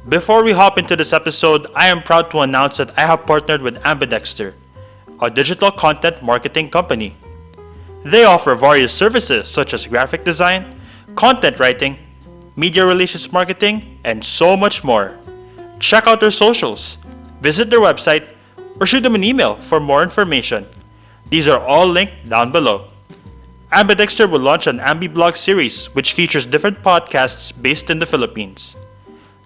Before we hop into this episode, I am proud to announce that I have partnered with Ambidexter, a digital content marketing company. They offer various services such as graphic design, content writing, media relations marketing, and so much more. Check out their socials, visit their website, or shoot them an email for more information. These are all linked down below. Ambidexter will launch an AmbiBlog series which features different podcasts based in the Philippines.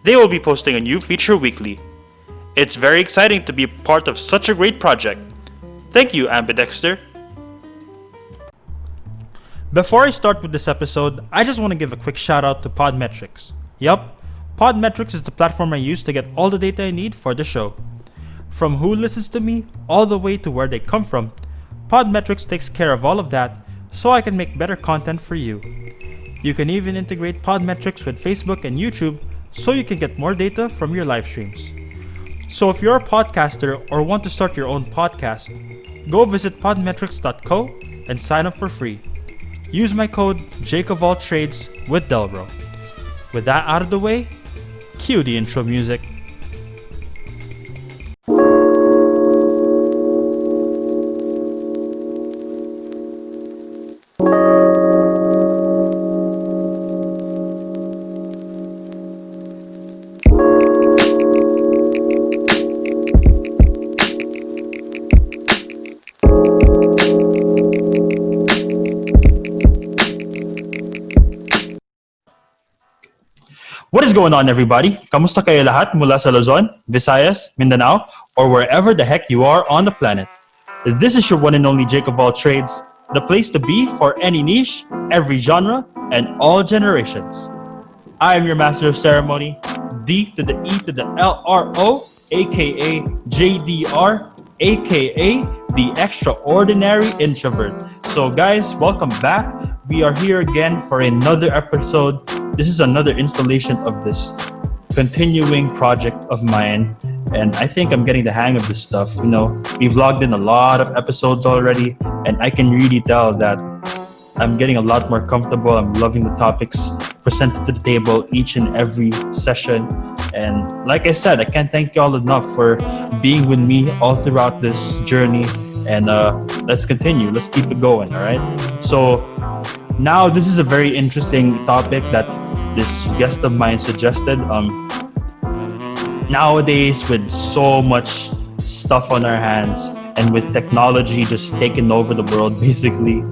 They will be posting a new feature weekly. It's very exciting to be part of such a great project. Thank you, Ambidexter. Before I start with this episode, I just want to give a quick shout out to Podmetrics. Yup, Podmetrics is the platform I use to get all the data I need for the show. From who listens to me, all the way to where they come from, Podmetrics takes care of all of that so I can make better content for you. You can even integrate Podmetrics with Facebook and YouTube so you can get more data from your live streams. So if you're a podcaster or want to start your own podcast, go visit podmetrics.co and sign up for free. Use my code JakeOfAllTradesWithDelRo. With that out of the way, cue the intro music. What is going on, everybody? Kamusta kayo lahat mula sa Luzon, Visayas, Mindanao, or wherever the heck you are on the planet? This is your one and only Jake of All Trades, the place to be for any niche, every genre, and all generations. I am your master of ceremony, D to the E to the LRO, aka JDR, aka the extraordinary introvert. So guys, welcome back. We are here again for another episode. This is another installation of this continuing project of mine, and I think I'm getting the hang of this stuff. You know, we've logged in a lot of episodes already, and I can really tell that I'm getting a lot more comfortable. I'm loving the topics presented to the table each and every session. And like I said, I can't thank y'all enough for being with me all throughout this journey. And let's continue. Let's keep it going, all right? So now this is a very interesting topic that this guest of mine suggested. Nowadays, with so much stuff on our hands and with technology just taking over the world, basically,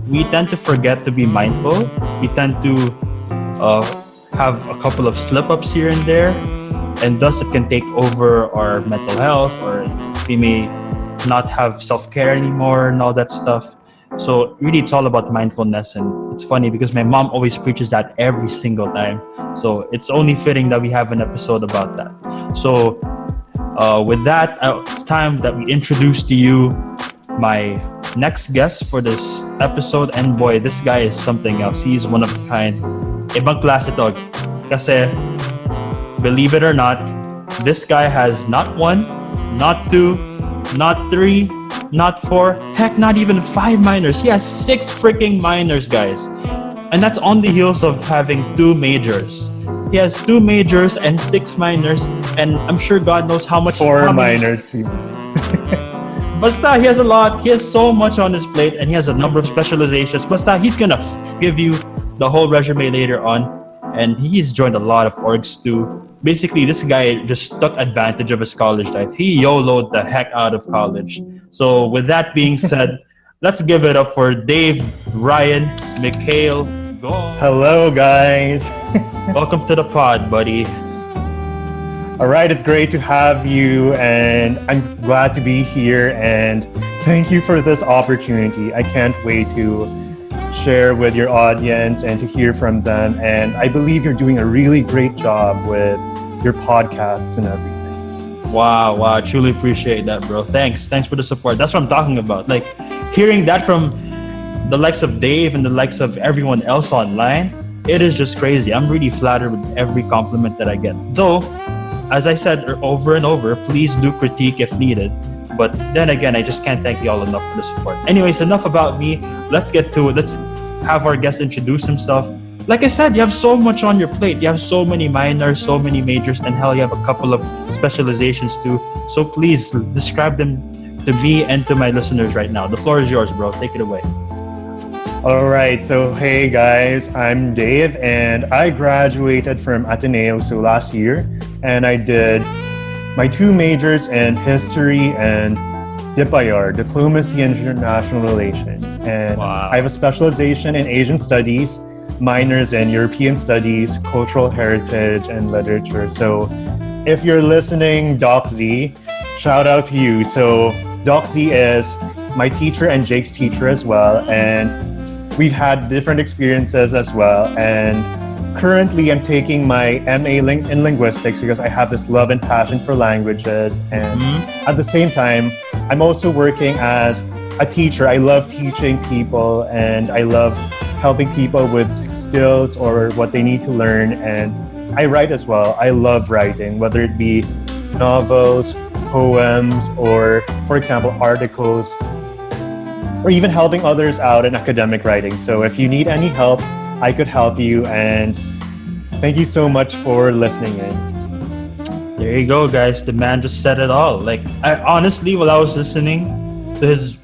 we tend to forget to be mindful. We tend to have a couple of slip-ups here and there, and thus it can take over our mental health, or we may not have self-care anymore and all that stuff. So really, it's all about mindfulness, and it's funny because my mom always preaches that every single time. So it's only fitting that we have an episode about that. So with that, it's time that we introduce to you my next guest for this episode. And boy, this guy is something else. He's one of a kind. Ibang klase to. Kasi, believe it or not, this guy has not one, not two, not three, not four, heck, not even 5 minors. He has 6 freaking minors, guys. And that's on the heels of having 2 majors. He has 2 majors and 6 minors, and I'm sure God knows how much. 4 minors. Basta, he has a lot. He has so much on his plate, and he has a number of specializations. Basta, he's gonna give you the whole resume later on. And he's joined a lot of orgs too. Basically, this guy just took advantage of his college life. He YOLO'd the heck out of college. So with that being said, let's give it up for Dave, Ryan, Mikhail. Go. Hello, guys. Welcome to the pod, buddy. All right, it's great to have you, and I'm glad to be here, and thank you for this opportunity. I can't wait to share with your audience and to hear from them, and I believe you're doing a really great job with your podcasts and everything. Wow, I truly appreciate that, bro. Thanks for the support. That's what I'm talking about. Like, hearing that from the likes of Dave and the likes of everyone else online, it is just crazy. I'm really flattered with every compliment that I get. Though, as I said over and over, please do critique if needed. But then again, I just can't thank you all enough for the support. Anyways, enough about me. Let's get to it. Let's have our guest introduce himself. like I said, you have so much on your plate. You have so many minors, so many majors, and hell, you have a couple of specializations too. So please describe them to me and to my listeners right now. The floor is yours, bro. Take it away. All right. So, hey guys, I'm Dave and I graduated from Ateneo last year, and I did my 2 majors in history and DIPIR, Diplomacy and International Relations. And Wow. I have a specialization in Asian Studies, minors in European Studies, Cultural Heritage, and Literature. So if you're listening, Doc Z, shout out to you. So Doc Z is my teacher and Jake's teacher as well. And we've had different experiences as well. And currently I'm taking my MA in linguistics because I have this love and passion for languages. And at the same time, I'm also working as a teacher. I love teaching people and I love helping people with skills or what they need to learn. And I write as well. I love writing, whether it be novels, poems, or for example, articles, or even helping others out in academic writing. So if you need any help, I could help you. And thank you so much for listening in. There you go, guys. The man just said it all. Like, I honestly, while I was listening to his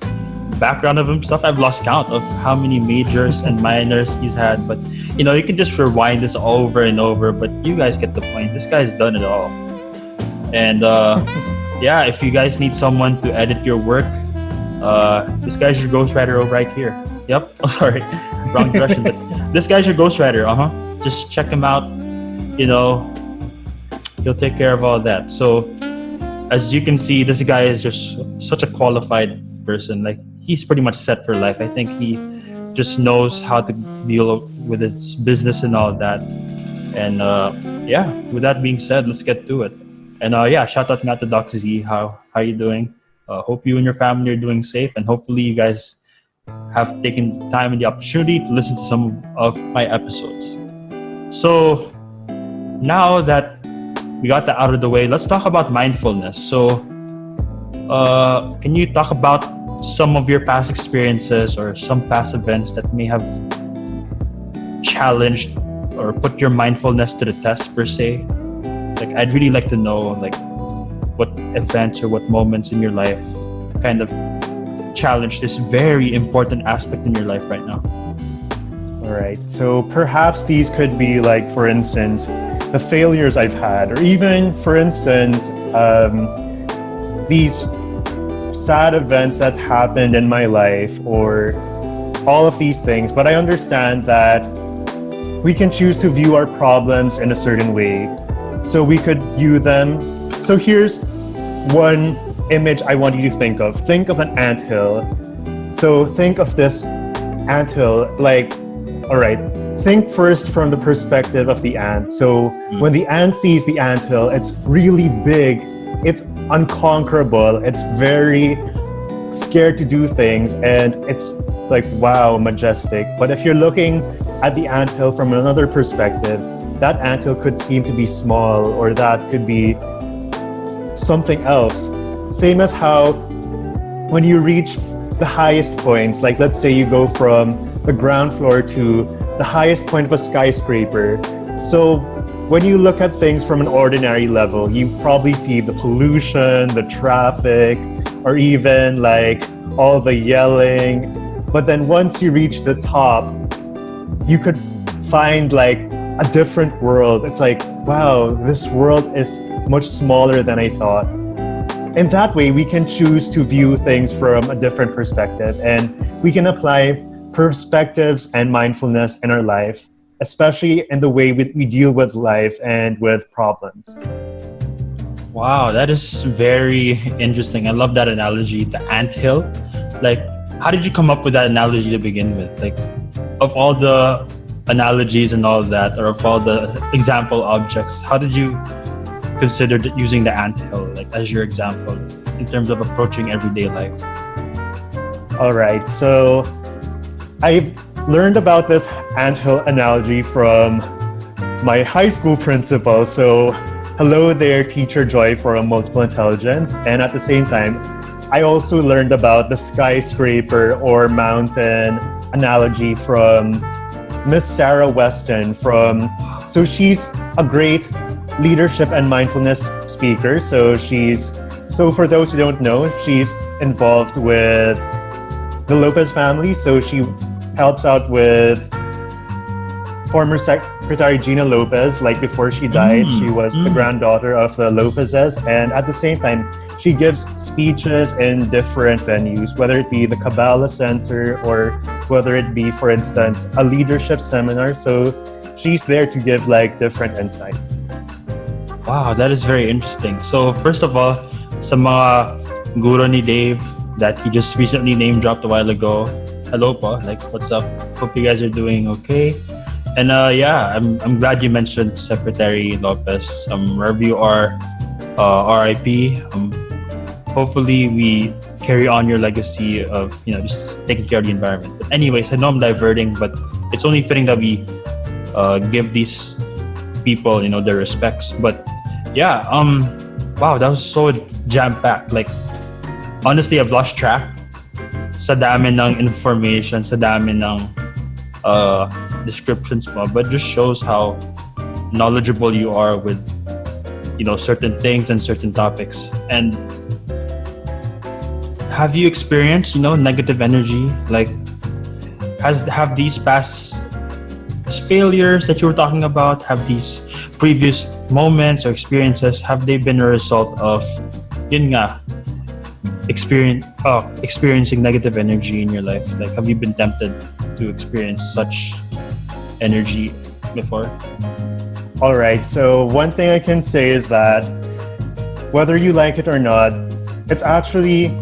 background of himself, I've lost count of how many majors and minors he's had. But, you know, you can just rewind this over and over, but you guys get the point. This guy's done it all. And yeah, if you guys need someone to edit your work, this guy's your ghostwriter right here. Yep. Oh, sorry. Wrong direction. But this guy's your ghostwriter. Just check him out. You know, he'll take care of all that. So as you can see, this guy is just such a qualified person. Like, he's pretty much set for life. I think he just knows how to deal with his business and all that. And yeah, with that being said, let's get to it. And yeah, shout out to Doc Z. How you doing? Hope you and your family are doing safe, and hopefully you guys have taken the time and the opportunity to listen to some of my episodes. So now that we got that out of the way, let's talk about mindfulness. So can you talk about some of your past experiences or some past events that may have challenged or put your mindfulness to the test per se? Like, I'd really like to know, like, what events or what moments in your life kind of challenge this very important aspect in your life right now. All right. So perhaps these could be, like, for instance, the failures I've had, or even, for instance, these sad events that happened in my life, or all of these things. But I understand that we can choose to view our problems in a certain way. So we could view them. So here's one image I want you to think of. Think of an anthill. So think of this anthill, like, all right, think first from the perspective of the ant. So when the ant sees the anthill, it's really big, it's unconquerable, it's very scared to do things, and it's like, wow, majestic. But if you're looking at the anthill from another perspective, that anthill could seem to be small, or that could be something else. Same as how when you reach the highest points, like let's say you go from the ground floor to the highest point of a skyscraper. So when you look at things from an ordinary level, you probably see the pollution, the traffic, or even like all the yelling. But then once you reach the top, you could find like a different world. It's like, wow, this world is much smaller than I thought. In that way, we can choose to view things from a different perspective, and we can apply perspectives and mindfulness in our life, especially in the way we deal with life and with problems. Wow, that is very interesting. I love that analogy, the anthill. Like, how did you come up with that analogy to begin with? Like, of all the analogies and all that, or of all the example objects, how did you consider using the anthill, like, as your example in terms of approaching everyday life? All right, so I learned about this anthill analogy from my high school principal. So hello there, Teacher Joy from Multiple Intelligence. And at the same time, I also learned about the skyscraper or mountain analogy from Miss Sarah Weston so she's a great leadership and mindfulness speaker. So for those who don't know, she's involved with the Lopez family. So she helps out with former Secretary Gina Lopez. Like before she died, she was the granddaughter of the Lopezes. And at the same time, she gives speeches in different venues, whether it be the Kabbalah Center or whether it be, for instance, a leadership seminar. So she's there to give like different insights. Wow, that is very interesting. So first of all, sa mga guro ni Dave that he just recently name dropped a while ago, hello po, like what's up? Hope you guys are doing okay. And yeah, I'm glad you mentioned Secretary Lopez. Wherever you are, RIP. Hopefully we carry on your legacy of just taking care of the environment. But anyways, I know I'm diverting, but it's only fitting that we give these people their respects. But yeah, wow, that was so jam-packed. Like honestly, I've lost track sa dami ng information, sa dami ng descriptions mo, but just shows how knowledgeable you are with certain things and certain topics. And have you experienced negative energy? Like have these past failures that you were talking about, have these previous moments or experiences, have they been a result of experiencing negative energy in your life? Like have you been tempted to experience such energy before? All right, so one thing I can say is that whether you like it or not, it's actually,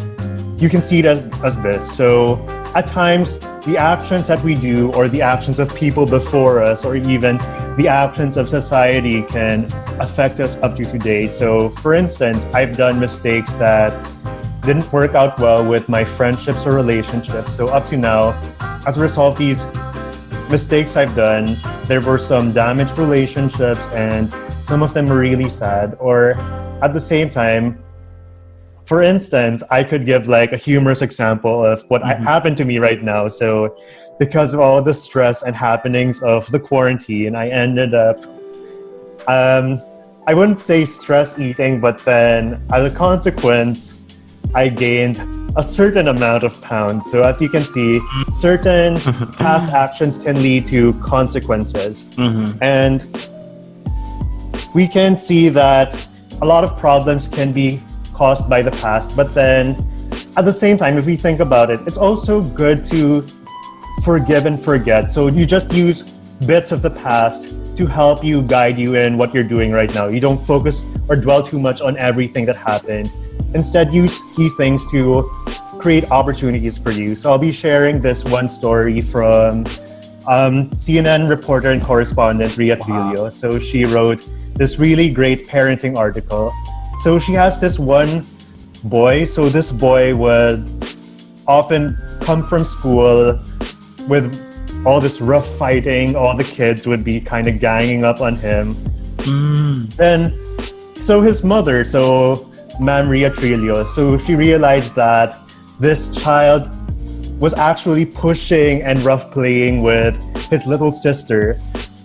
you can see it as this. So at times, the actions that we do or the actions of people before us or even the actions of society can affect us up to today. So for instance, I've done mistakes that didn't work out well with my friendships or relationships. So up to now, as a result of these mistakes I've done, there were some damaged relationships and some of them were really sad. Or at the same time, for instance, I could give like a humorous example of what happened to me right now. So because of all the stress and happenings of the quarantine, I ended up, I wouldn't say stress eating, but then as a consequence, I gained a certain amount of pounds. So as you can see, certain past actions can lead to consequences. And we can see that a lot of problems can be caused by the past, but then at the same time, if we think about it, it's also good to forgive and forget. So you just use bits of the past to help you guide you in what you're doing right now. You don't focus or dwell too much on everything that happened. Instead, use these things to create opportunities for you. So I'll be sharing this one story from CNN reporter and correspondent Ria Trillo. So she wrote this really great parenting article. So she has this one boy. So this boy would often come from school with all this rough fighting. All the kids would be kind of ganging up on him. Then, so his mother, Ma'am Ria Trillo, so she realized that this child was actually pushing and rough playing with his little sister.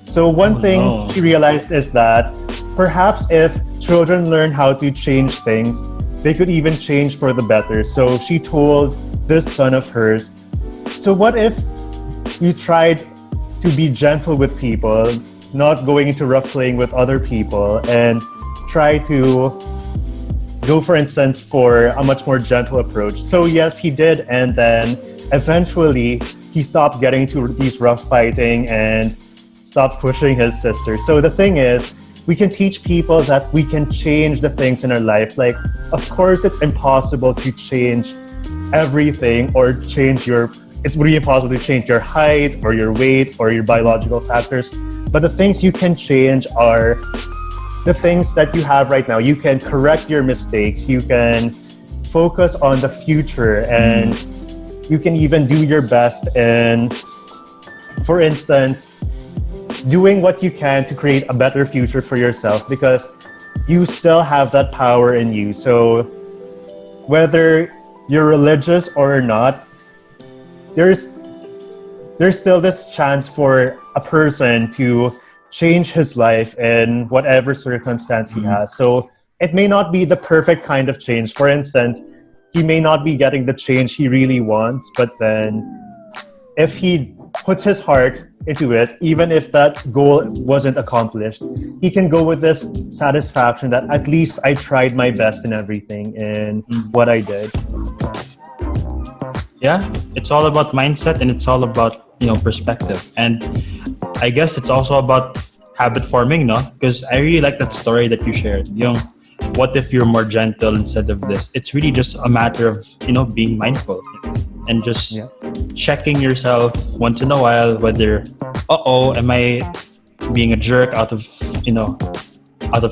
So one thing she realized is that perhaps if children learn how to change things, they could even change for the better. So she told this son of hers, so what if you tried to be gentle with people, not going into rough playing with other people, and try to go, for instance, for a much more gentle approach. So yes, he did, and then eventually he stopped getting into these rough fighting and stopped pushing his sister. So the thing is, we can teach people that we can change the things in our life. Like, of course, it's impossible to change everything or it's really impossible to change your height or your weight or your biological factors. But the things you can change are the things that you have right now. You can correct your mistakes. You can focus on the future, and you can even do your best in, for instance, doing what you can to create a better future for yourself, because you still have that power in you. So whether you're religious or not, there's still this chance for a person to change his life in whatever circumstance he has. So it may not be the perfect kind of change. For instance, he may not be getting the change he really wants, but then if he puts his heart into it, even if that goal wasn't accomplished, he can go with this satisfaction that at least I tried my best in everything in what I did. Yeah, it's all about mindset, and it's all about, perspective. And I guess it's also about habit forming, no? Because I really like that story that you shared. What if you're more gentle instead of this? It's really just a matter of, being mindful and just checking yourself once in a while whether, am I being a jerk out of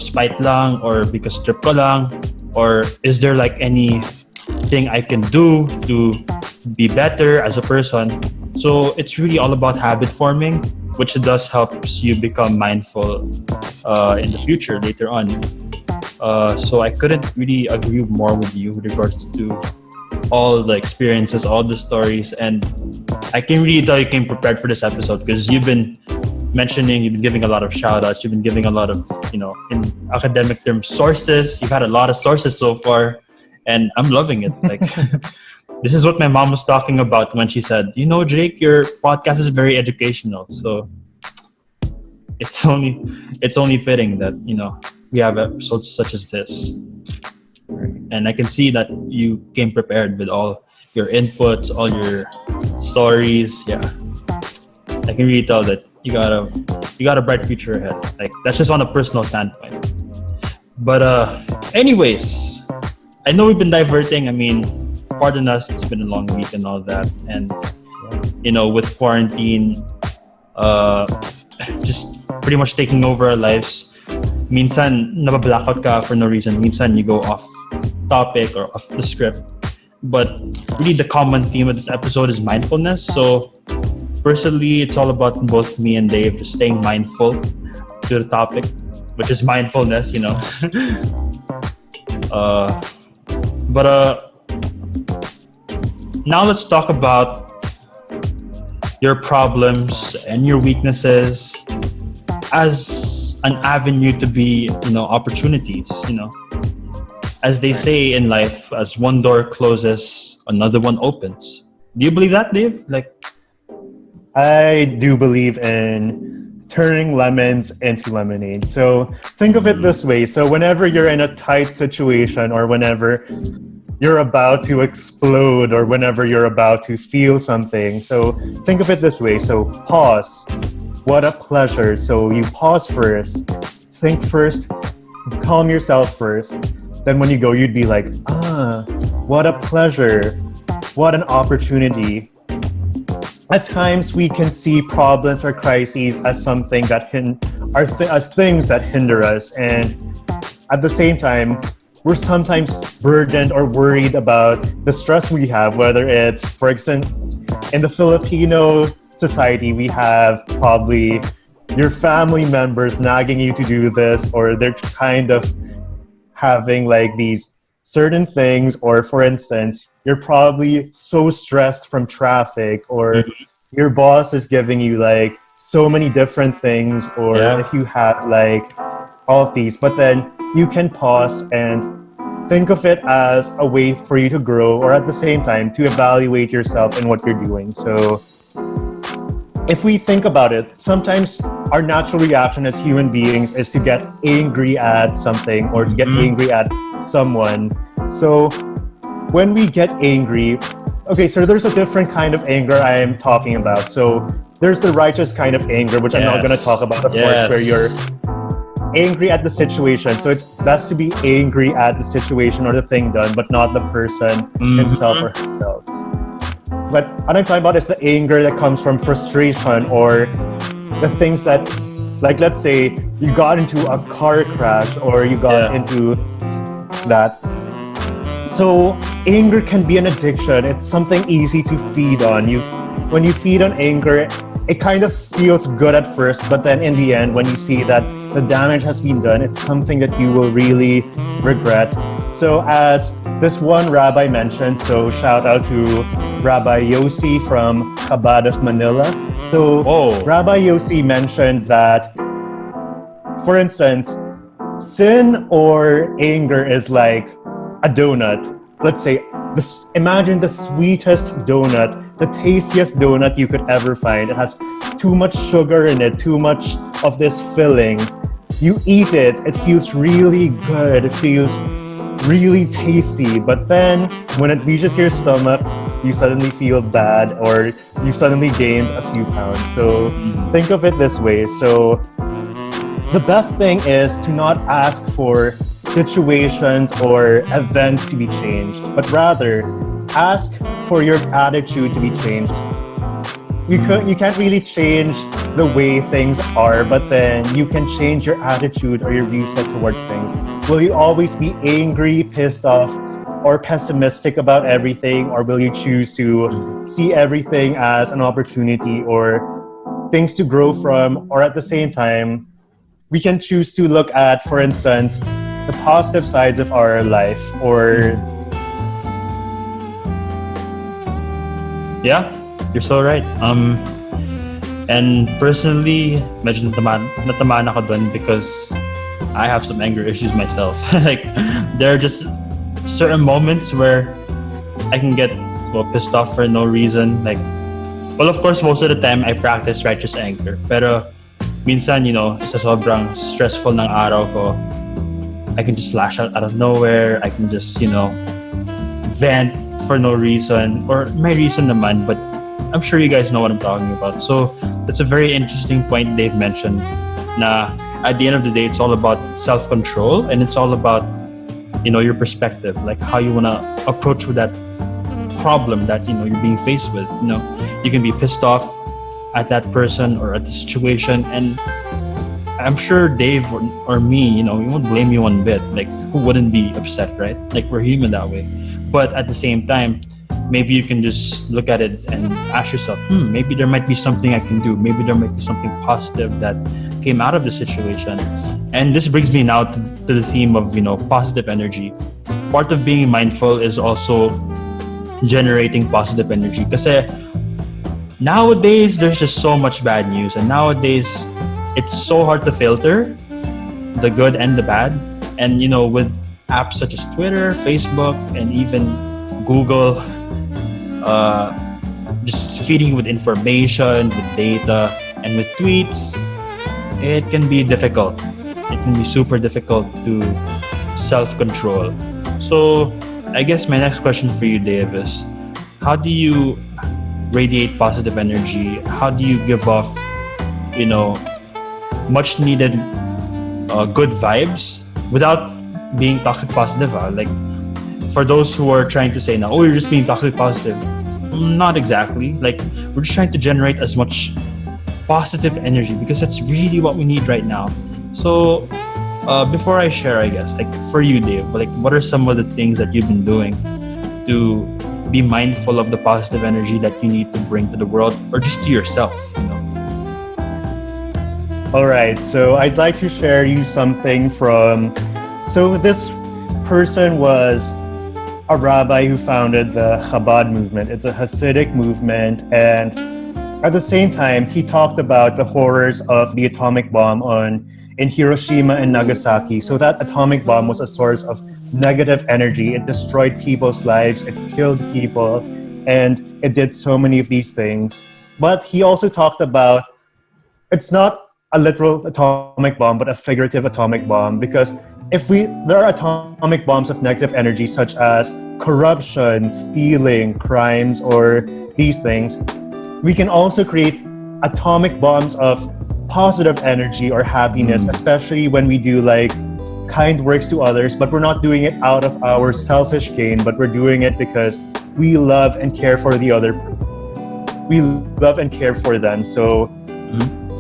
spite lang, or because trip ko lang, or is there like anything I can do to be better as a person? So it's really all about habit forming, which does helps you become mindful in the future later on. So I couldn't really agree more with you with regards to all the experiences, all the stories, and I can really tell you came prepared for this episode because you've been giving a lot of shout outs, you've been giving a lot of, in academic terms, sources. You've had a lot of sources so far, and I'm loving it. Like, this is what my mom was talking about when she said, Jake, your podcast is very educational. So it's only fitting that, we have episodes such as this. And I can see that you came prepared with all your inputs, all your stories. Yeah, I can really tell that you got a bright future ahead. Like, that's just on a personal standpoint. But anyways, I know we've been diverting. I mean, pardon us, it's been a long week and all that. And with quarantine, just pretty much taking over our lives. Minsan, nabablackout ka for no reason. Minsan, you go off topic or off the script. But really, the common theme of this episode is mindfulness. So, personally, it's all about both me and Dave just staying mindful to the topic, which is mindfulness, But now let's talk about your problems and your weaknesses as an avenue to be, opportunities, As they say in life, as one door closes, another one opens. Do you believe that, Dave? I do believe in turning lemons into lemonade. So think of it this way. So whenever you're in a tight situation, or whenever you're about to explode, or whenever you're about to feel something, so think of it this way. So pause. What a pleasure. So you pause first, think first, calm yourself first. Then when you go, you'd be like, what a pleasure. What an opportunity. At times, we can see problems or crises as something that as things that hinder us. And at the same time, we're sometimes burdened or worried about the stress we have, whether it's, for example, in the Filipino society, we have probably your family members nagging you to do this, or they're kind of having like these certain things, or for instance, you're probably so stressed from traffic, or your boss is giving you like so many different things, or if you have like all of these, but then you can pause and think of it as a way for you to grow, or at the same time to evaluate yourself and what you're doing. So if we think about it, sometimes our natural reaction as human beings is to get angry at something, or to get angry at someone. So when we get angry, okay, so there's a different kind of anger I am talking about. So there's the righteous kind of anger, which I'm not going to talk about, of course, where you're angry at the situation. So it's best to be angry at the situation or the thing done, but not the person himself or herself. But what I'm talking about is the anger that comes from frustration, or the things that, like, let's say you got into a car crash, or you got into that. So anger can be an addiction. It's something easy to feed on. When you feed on anger, it kind of feels good at first, but then in the end, when you see that the damage has been done, it's something that you will really regret. So as this one rabbi mentioned, so shout out to Rabbi Yossi from Chabad of Manila. So Oh. Rabbi Yossi mentioned that, for instance, sin or anger is like a donut. Let's say, imagine the sweetest donut, the tastiest donut you could ever find. It has too much sugar in it, too much of this filling. You eat it, it feels really good, it feels really tasty, but then when it reaches your stomach, you suddenly feel bad or you suddenly gained a few pounds. So think of it this way. So the best thing is to not ask for situations or events to be changed, but rather ask for your attitude to be changed. You can't really change the way things are, but then you can change your attitude or your view set towards things. Will you always be angry, pissed off, or pessimistic about everything, or will you choose to see everything as an opportunity or things to grow from? Or at the same time, we can choose to look at, for instance, the positive sides of our life, or Yeah, you're so right. And personally, medyo natamaan ako dun because I have some anger issues myself. Like, there are just certain moments where I can get pissed off for no reason. Like, well, of course, most of the time I practice righteous anger. Pero minsan, sa sobrang stressful ng araw ko, I can just lash out of nowhere. I can just, vent for no reason, or may reason naman, but I'm sure you guys know what I'm talking about. So that's a very interesting point Dave mentioned, na at the end of the day, it's all about self-control, and it's all about, your perspective, like how you want to approach with that problem that, you're being faced with. You can be pissed off at that person or at the situation, and I'm sure Dave or me, we won't blame you one bit. Like, who wouldn't be upset, right? Like, we're human that way. But at the same time, maybe you can just look at it and ask yourself, maybe there might be something I can do. Maybe there might be something positive that came out of the situation. And this brings me now to the theme of, positive energy. Part of being mindful is also generating positive energy. Kasi nowadays, there's just so much bad news. And nowadays, it's so hard to filter the good and the bad. And, with apps such as Twitter, Facebook, and even Google, just feeding you with information, with data, and with tweets, it can be difficult. It can be super difficult to self-control. So I guess my next question for you, Dave, is how do you radiate positive energy? How do you give off, much needed good vibes without being toxic positive? Like, for those who are trying to say now, you're just being toxic positive. Not exactly. Like, we're just trying to generate as much positive energy because that's really what we need right now. So before I share, I guess, like for you, Dave, like what are some of the things that you've been doing to be mindful of the positive energy that you need to bring to the world or just to yourself, All right, so I'd like to share you something from, so this person was a rabbi who founded the Chabad movement. It's a Hasidic movement, and at the same time, he talked about the horrors of the atomic bomb in Hiroshima and Nagasaki. So that atomic bomb was a source of negative energy. It destroyed people's lives, it killed people, and it did so many of these things. But he also talked about, it's not a literal atomic bomb, but a figurative atomic bomb, because there are atomic bombs of negative energy, such as corruption, stealing, crimes, or these things, we can also create atomic bombs of positive energy or happiness, especially when we do like kind works to others, but we're not doing it out of our selfish gain, but we're doing it because we love and care for the other. We love and care for them. So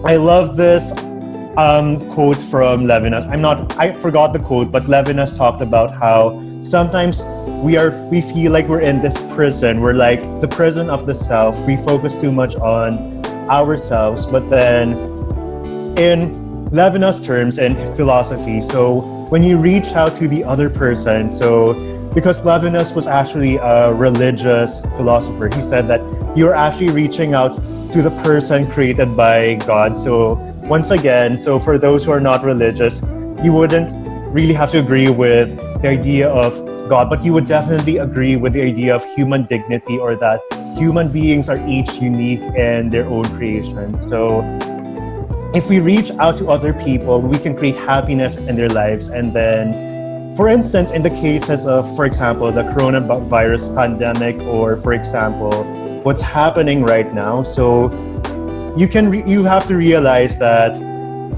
I love this quote from Levinas. I forgot the quote, but Levinas talked about how sometimes we feel like we're in this prison. We're like the prison of the self. We focus too much on ourselves, but then in Levinas terms and philosophy, so when you reach out to the other person, so because Levinas was actually a religious philosopher. He said that you're actually reaching out to the person created by God. So once again, so for those who are not religious, you wouldn't really have to agree with the idea of God, but you would definitely agree with the idea of human dignity, or that human beings are each unique in their own creation. So if we reach out to other people, we can create happiness in their lives. And then, for instance, in the cases of, for example, the coronavirus pandemic, or for example, what's happening right now. So you have to realize that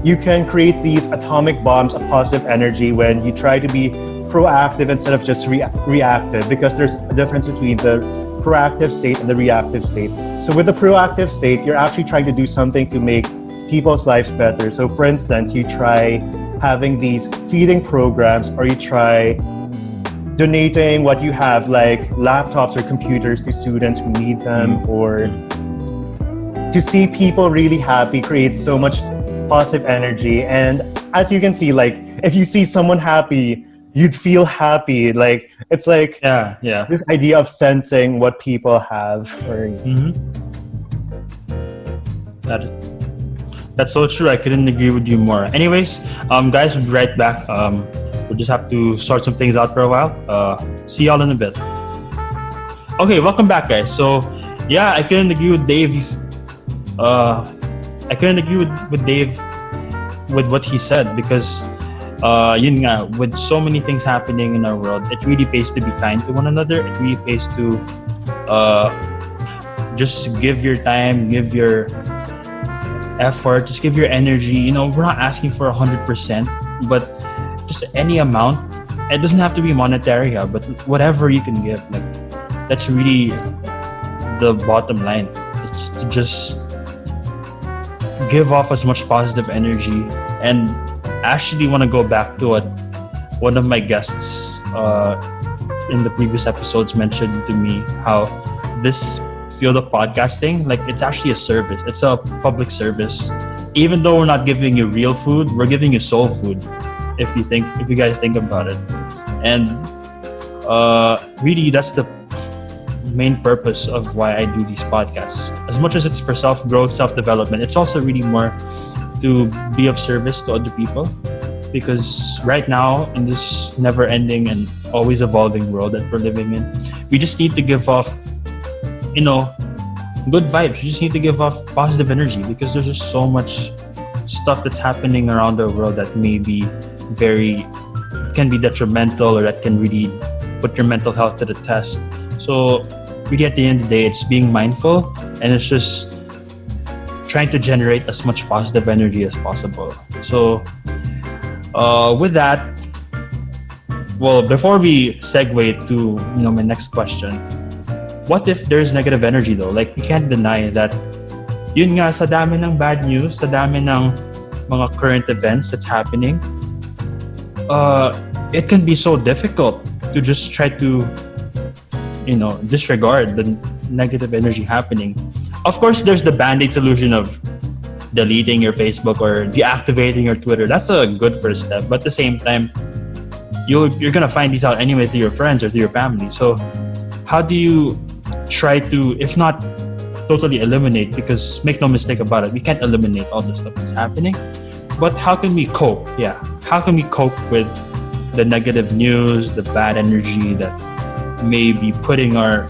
you can create these atomic bombs of positive energy when you try to be proactive instead of just reactive, because there's a difference between the proactive state and the reactive state. So with the proactive state, you're actually trying to do something to make people's lives better. So for instance, you try having these feeding programs, or you try donating what you have, like laptops or computers, to students who need them, or to see people really happy creates so much positive energy. And as you can see, like if you see someone happy, you'd feel happy. Like it's like this idea of sensing what people have. Or That's so true. I couldn't agree with you more. Anyways, guys, we'll be right back. We'll just have to sort some things out for a while. See y'all in a bit. Okay, welcome back, guys. So yeah, I couldn't agree with Dave. I couldn't agree with Dave with what he said, because yun nga, with so many things happening in our world, it really pays to be kind to one another. It really pays to just give your time, give your effort, just give your energy. You know, we're not asking for 100%, but just any amount. It doesn't have to be monetary, but whatever you can give, like that's really the bottom line. It's to just give off as much positive energy. And actually want to go back to what one of my guests in the previous episodes mentioned to me, how this field of podcasting, like it's actually a service. It's a public service. Even though we're not giving you real food, we're giving you soul food, if you guys think about it. And really that's the main purpose of why I do these podcasts. As much as it's for self-growth, self-development, it's also really more to be of service to other people, because right now in this never-ending and always evolving world that we're living in, we just need to give off, you know, good vibes. We just need to give off positive energy, because there's just so much stuff that's happening around the world that may be can be detrimental, or that can really put your mental health to the test. So really at the end of the day, it's being mindful, and it's just trying to generate as much positive energy as possible. So with that, well, before we segue to my next question, what if there's negative energy though? Like, you can't deny that yun nga, sa dami ng bad news, sa dami ng mga current events that's happening, it can be so difficult to just try to disregard the negative energy happening. Of course, there's the band-aid solution of deleting your Facebook or deactivating your Twitter. That's a good first step. But at the same time, you're going to find these out anyway through your friends or through your family. So how do you try to, if not totally eliminate, because make no mistake about it, we can't eliminate all the stuff that's happening, but how can we cope? Yeah. How can we cope with the negative news, the bad energy that may be putting our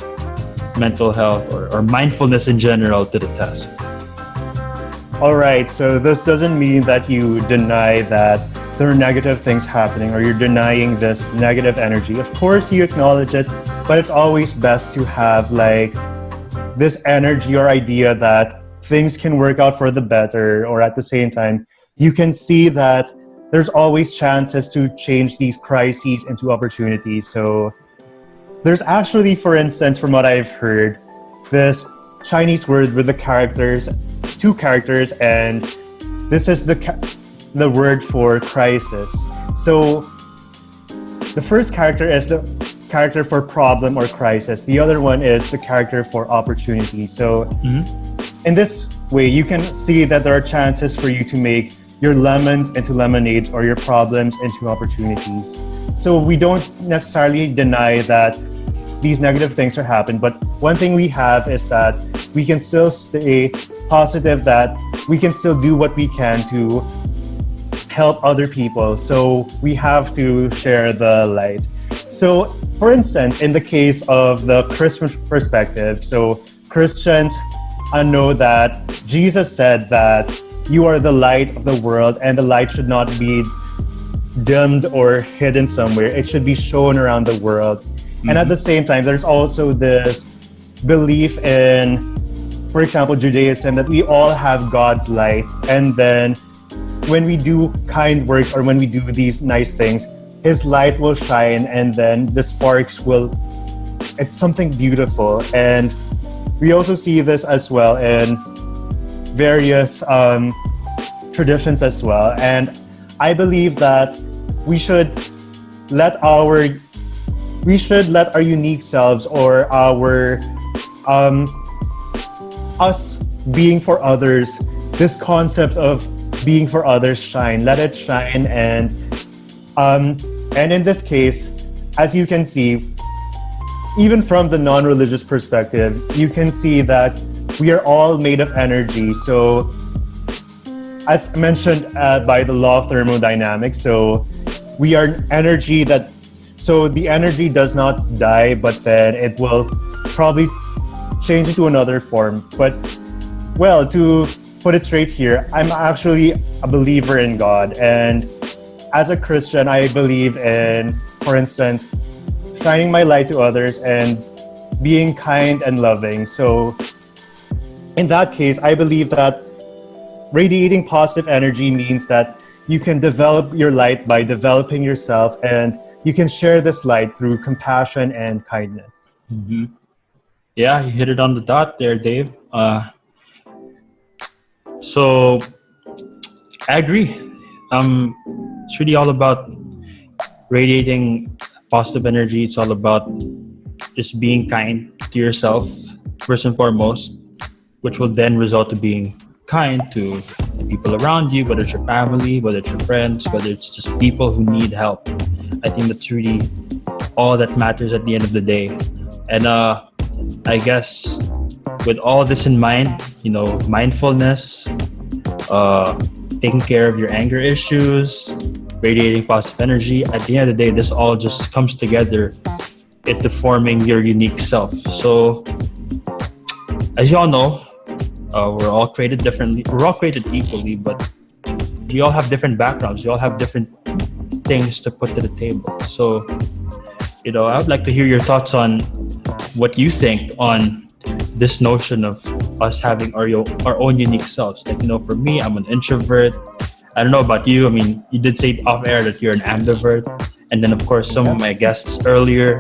mental health or mindfulness in general to the test? All right, so this doesn't mean that you deny that there are negative things happening, or you're denying this negative energy. Of course, you acknowledge it, but it's always best to have like this energy or idea that things can work out for the better, or at the same time, you can see that there's always chances to change these crises into opportunities. So there's actually, for instance, from what I've heard, this Chinese word with two characters, and this is the word for crisis. So the first character is the character for problem or crisis. The other one is the character for opportunity. So in this way, you can see that there are chances for you to make your lemons into lemonades, or your problems into opportunities. So we don't necessarily deny that these negative things are happening, but one thing we have is that we can still stay positive, that we can still do what we can to help other people. So we have to share the light. So for instance, in the case of the Christian perspective, so Christians know that Jesus said that you are the light of the world, and the light should not be dimmed or hidden somewhere. It should be shown around the world. Mm-hmm. And at the same time, there's also this belief in, for example, Judaism, that we all have God's light. And then when we do kind works or when we do these nice things, His light will shine, and then the sparks will, it's something beautiful. And we also see this as well in various traditions as well. And I believe that we should let our unique selves, or our us being for others, this concept of being for others, shine. Let it shine. And in this case, as you can see, even from the non-religious perspective, you can see that we are all made of energy. So as mentioned by the law of thermodynamics, so we are energy that, so the energy does not die, but then it will probably change into another form. But well, to put it straight here, I'm actually a believer in God. And as a Christian, I believe in, for instance, shining my light to others and being kind and loving. So in that case, I believe that radiating positive energy means that you can develop your light by developing yourself, and you can share this light through compassion and kindness. Mm-hmm. Yeah, you hit it on the dot there, Dave. So I agree. It's really all about radiating positive energy. It's all about just being kind to yourself first and foremost, which will then result to being kind to the people around you, whether it's your family, whether it's your friends, whether it's just people who need help. I think that's really all that matters at the end of the day. And I guess with all this in mind, mindfulness, taking care of your anger issues, radiating positive energy, at the end of the day, this all just comes together into forming your unique self. So as you all know, we're all created differently. We're all created equally, but we all have different backgrounds. We all have different things to put to the table. So, I would like to hear your thoughts on what you think on this notion of us having our own unique selves. Like, for me, I'm an introvert. I don't know about you. I mean, you did say off air that you're an ambivert. And then, of course, some of my guests in earlier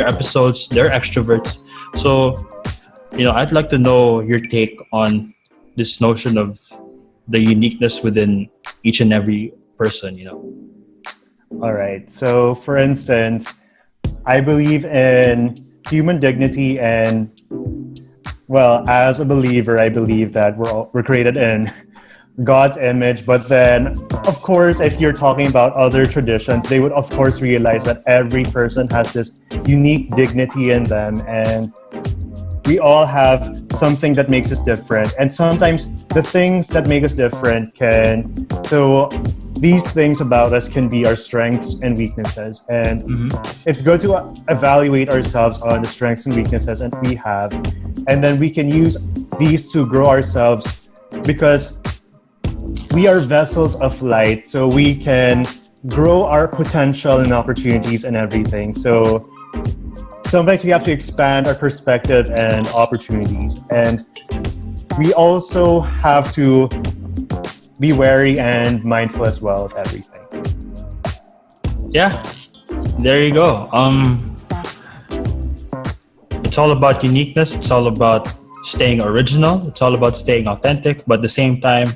episodes, they're extroverts. So, I'd like to know your take on this notion of the uniqueness within each and every person, All right. So, for instance, I believe in human dignity, and, well, as a believer, I believe that we're created in God's image. But then, of course, if you're talking about other traditions, they would, of course, realize that every person has this unique dignity in them, and we all have something that makes us different. And sometimes the things that make us different these things about us can be our strengths and weaknesses. And it's good to evaluate ourselves on the strengths and weaknesses that we have. And then we can use these to grow ourselves, because we are vessels of light. So we can grow our potential and opportunities and everything. So sometimes we have to expand our perspective and opportunities. And we also have to be wary and mindful as well of everything. Yeah, there you go. It's all about uniqueness. It's all about staying original. It's all about staying authentic. But at the same time,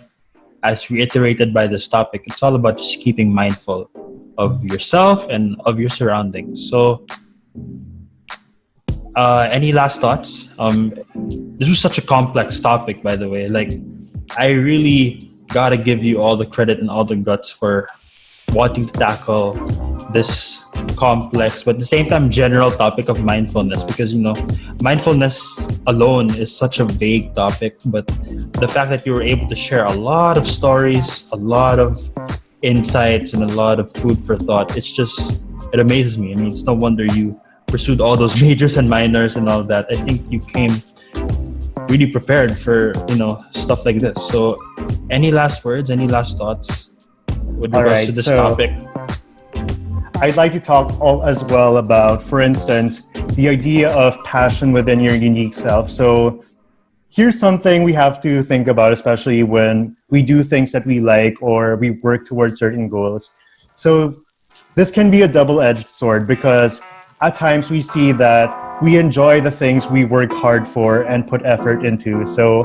as reiterated by this topic, it's all about just keeping mindful of yourself and of your surroundings. So, any last thoughts? This was such a complex topic, by the way. Like, I really gotta give you all the credit and all the guts for wanting to tackle this complex but at the same time general topic of mindfulness, because mindfulness alone is such a vague topic, but the fact that you were able to share a lot of stories, a lot of insights, and a lot of food for thought, it amazes me. I mean, it's no wonder you pursued all those majors and minors and all that. I think you came really prepared for stuff like this. So any last words, any last thoughts with regards to this topic? I'd like to talk as well about, for instance, the idea of passion within your unique self. So here's something we have to think about, especially when we do things that we like or we work towards certain goals. So this can be a double-edged sword, because at times we see that we enjoy the things we work hard for and put effort into. So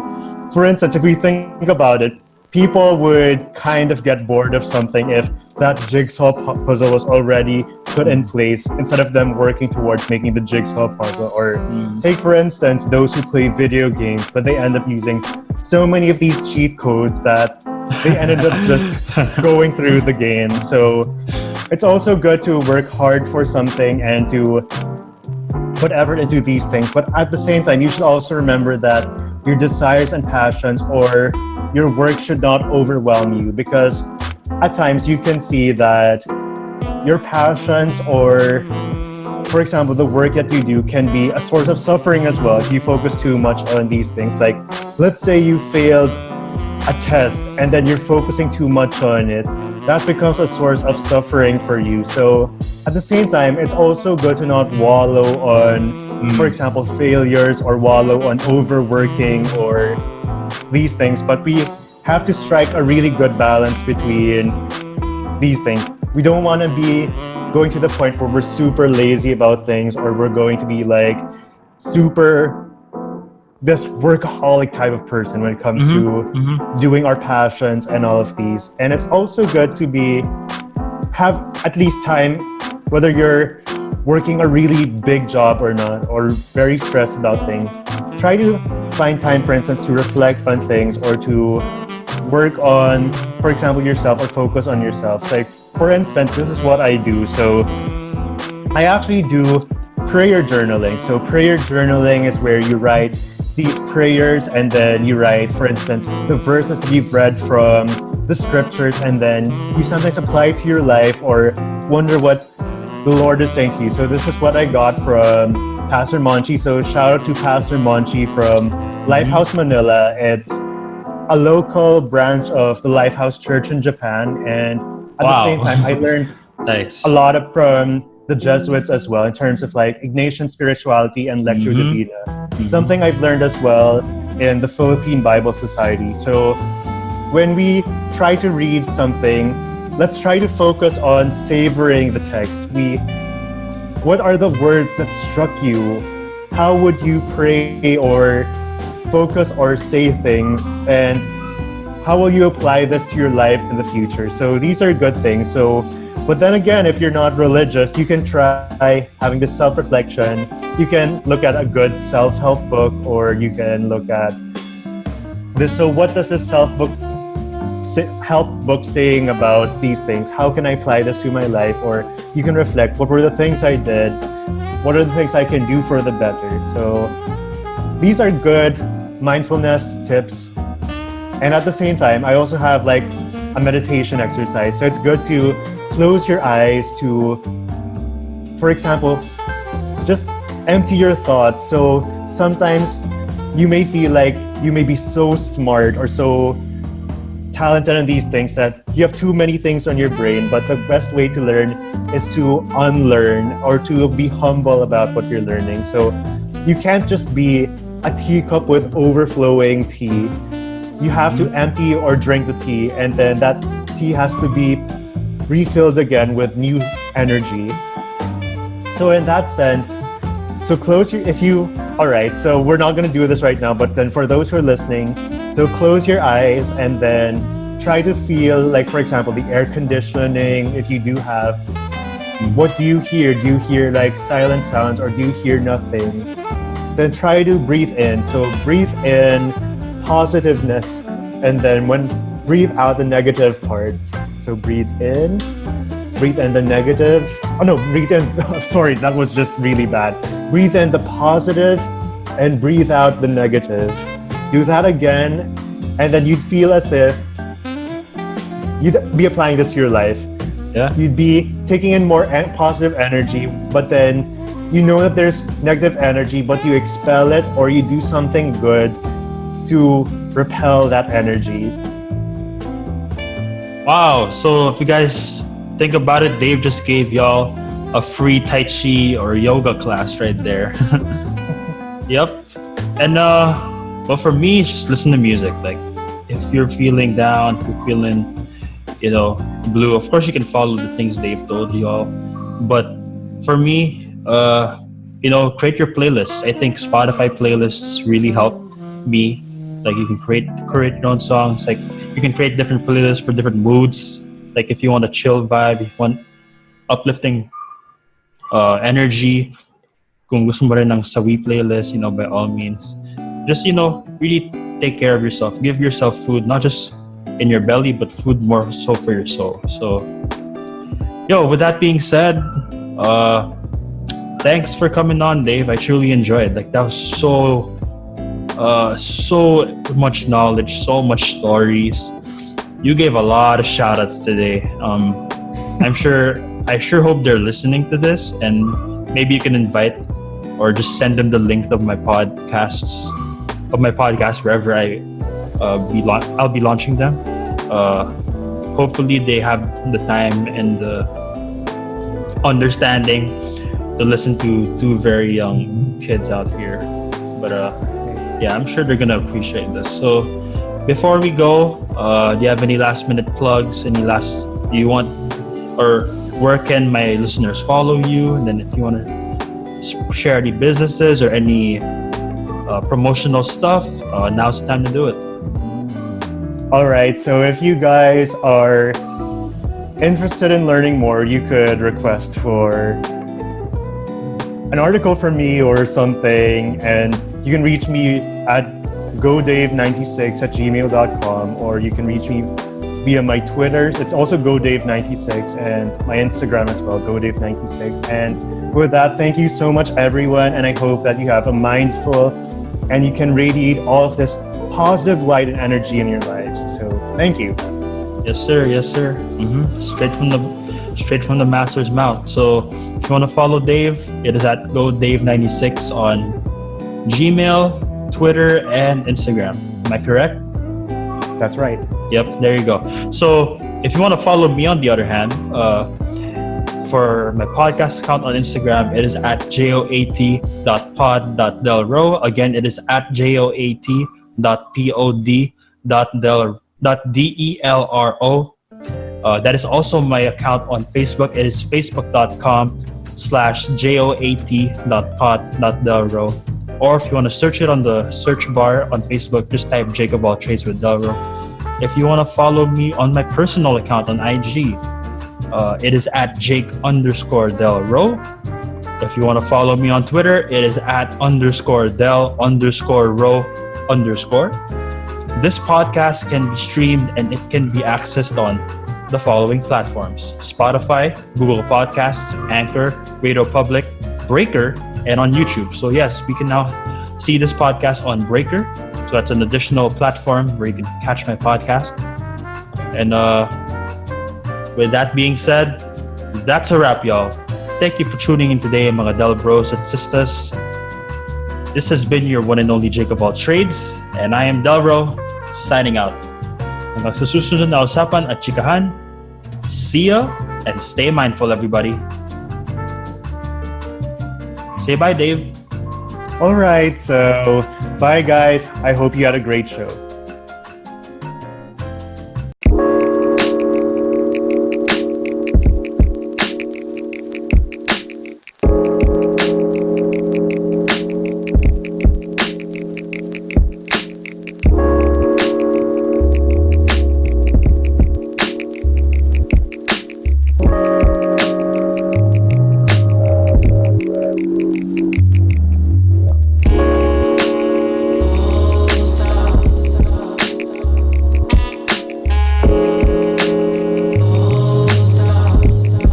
for instance, if we think about it, people would kind of get bored of something if that jigsaw puzzle was already put in place instead of them working towards making the jigsaw puzzle. Or take, for instance, those who play video games, but they end up using so many of these cheat codes that they ended up just going through the game. So it's also good to work hard for something and to put effort into these things. But at the same time, you should also remember that your desires and passions or your work should not overwhelm you, because at times you can see that your passions or, for example, the work that you do can be a source of suffering as well if you focus too much on these things. Like, let's say you failed a test and then you're focusing too much on it. That becomes a source of suffering for you. So at the same time, it's also good to not wallow on, for example, failures, or wallow on overworking or these things, but we have to strike a really good balance between these things. We don't want to be going to the point where we're super lazy about things, or we're going to be like super this workaholic type of person when it comes to doing our passions and all of these. And it's also good to have at least time, whether you're working a really big job or not, or very stressed about things. Try to find time, for instance, to reflect on things or to work on, for example, yourself, or focus on yourself. Like, for instance, this is what I do. So I actually do prayer journaling. So prayer journaling is where you write these prayers, and then you write, for instance, the verses that you've read from the scriptures, and then you sometimes apply it to your life or wonder what the Lord is saying to you. So this is what I got from Pastor Monchi. So shout out to Pastor Monchi from Lifehouse Manila. It's a local branch of the Lifehouse Church in Japan. And at the same time, I learned a lot from the Jesuits as well, in terms of like Ignatian spirituality and Lectio Divina. Something I've learned as well in the Philippine Bible Society. So when we try to read something, let's try to focus on savoring the text. What are the words that struck you? How would you pray or focus or say things? And how will you apply this to your life in the future? So these are good things. But then again, if you're not religious, you can try having this self-reflection. You can look at a good self-help book, or you can look at this. So what does this help book saying about these things? How can I apply this to my life? Or you can reflect, what were the things I did? What are the things I can do for the better? So these are good mindfulness tips. And at the same time, I also have like a meditation exercise. So it's good to close your eyes to, for example, just empty your thoughts. So sometimes you may feel like you may be so smart or so talented in these things that you have too many things on your brain, but the best way to learn is to unlearn, or to be humble about what you're learning. So you can't just be a teacup with overflowing tea. You have to empty or drink the tea, and then that tea has to be refilled again with new energy. So in that sense, so alright, so we're not gonna do this right now, but then for those who are listening, so close your eyes and then try to feel, like, for example, the air conditioning. If you do have, what do you hear? Do you hear like silent sounds, or do you hear nothing? Then try to breathe in. So breathe in positiveness, and then breathe out the negative parts. So breathe in breathe in the negative. Oh no, breathe in. Sorry, that was just really bad. Breathe in the positive and breathe out the negative. Do that again, and then you'd feel as if you'd be applying this to your life. Yeah. You'd be taking in more positive energy, but then you know that there's negative energy, but you expel it or you do something good to repel that energy. Wow. So if you guys think about it, Dave just gave y'all a free Tai Chi or yoga class right there. Yep. And well, for me, it's just listen to music. Like if you're feeling down, if you're feeling, blue, of course you can follow the things Dave told y'all. But for me, create your playlists. I think Spotify playlists really help me. Like you can create your own songs. Like you can create different playlists for different moods. Like if you want a chill vibe, if you want uplifting energy, kung gusto mo rin ng sawi playlist, by all means. Just, really take care of yourself. Give yourself food, not just in your belly, but food more so for your soul. So, with that being said, thanks for coming on, Dave. I truly enjoyed. Like that was so much knowledge, so much stories. You gave a lot of shout outs today. I sure hope they're listening to this, and maybe you can invite or just send them the link of my podcast wherever I'll be launching them. Hopefully they have the time and the understanding to listen to two very young kids out here. But I'm sure they're gonna appreciate this. So before we go, do you have any last minute plugs? Or where can my listeners follow you? And then if you want to share any businesses or any promotional stuff, now's the time to do it. All right, so if you guys are interested in learning more, you could request for an article from me or something, and you can reach me at godave96@gmail.com, or you can reach me via my Twitters. It's also godave96, and my Instagram as well, godave96. And with that, thank you so much, everyone, and I hope that you have a mindful and you can radiate all of this positive light and energy in your lives. So thank you. Yes, sir. Straight from the master's mouth. So if you want to follow Dave, it is at godave96 on Gmail, Twitter, and Instagram. Am I correct? That's right. Yep, there you go. So if you want to follow me, on the other hand, for my podcast account on Instagram, it is at JOAT.pod.delro. Again, it is at JOAT.pod.delro. That is also my account on Facebook. It is facebook.com/JOAT.pod.delro. Or if you want to search it on the search bar on Facebook, just type JakeOfAllTradesWithDelRo. If you want to follow me on my personal account on IG, it is at Jake_Del_Ro. If you want to follow me on Twitter, it is at _Del_Ro_. This podcast can be streamed and it can be accessed on the following platforms: Spotify, Google Podcasts, Anchor, Radio Public, Breaker, and on YouTube. So yes, we can now see this podcast on Breaker. So that's an additional platform where you can catch my podcast. And with that being said, that's a wrap, y'all. Thank you for tuning in today, mga Del Bros at Sisters. This has been your one and only Jake of All Trades, and I am Delro, signing out. Hanggang sa susunod na usapan at chikahan, see ya, and stay mindful, everybody. Say bye, Dave. All right, so bye, guys. I hope you had a great show.